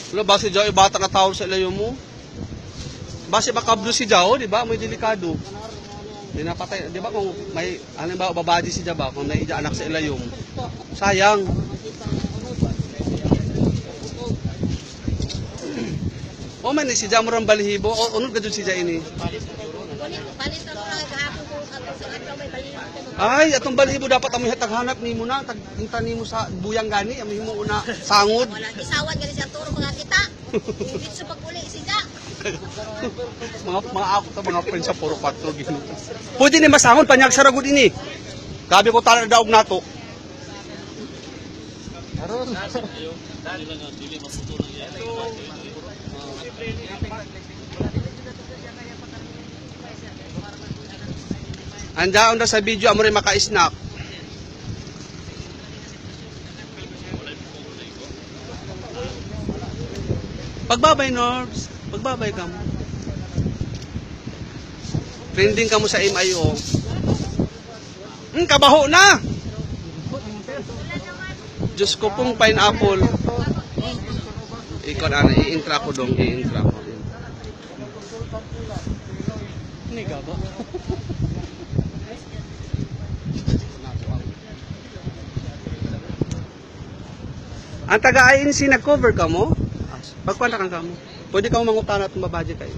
Wala ba si Jao, bata na tao sa ilayo mo? Base makablo si Jao, di ba? May delikado. Di napatay, di ba kung may, halimbawa babaji si Jaba, kung may anak sa ilayo mo. Sayang. O man si Jao mo rin balihibo, o unod ka dyan si Jao ini. Ay, atong balihibo dapat amoy hataghanap ni mo na, tagtinta ni mo sa buyang gani, amoy mo una sangod. Wala isawad gani sa turo mga kita. Ibig sa paguli si Ja. mga ako ta mga friends sa puro patro gino. Pwede ni masangon panyag saragod ini. Gabi ko tala daog nato. Aron. Andaon na sa video amo rin maka-snack. Pagbabay, Norbs. Pagbabay ka mo. Trending ka mo sa MIO. Kabaho na! Diyos ko pong pineapple. Ikaw na, i-intra ko dong, i-intra ko. Hindi ka ba? Ang taga-INC nag-cover ka mo? Pagkwanta kang ka mo. Pwede ka mo mangutana at mabadya kayo.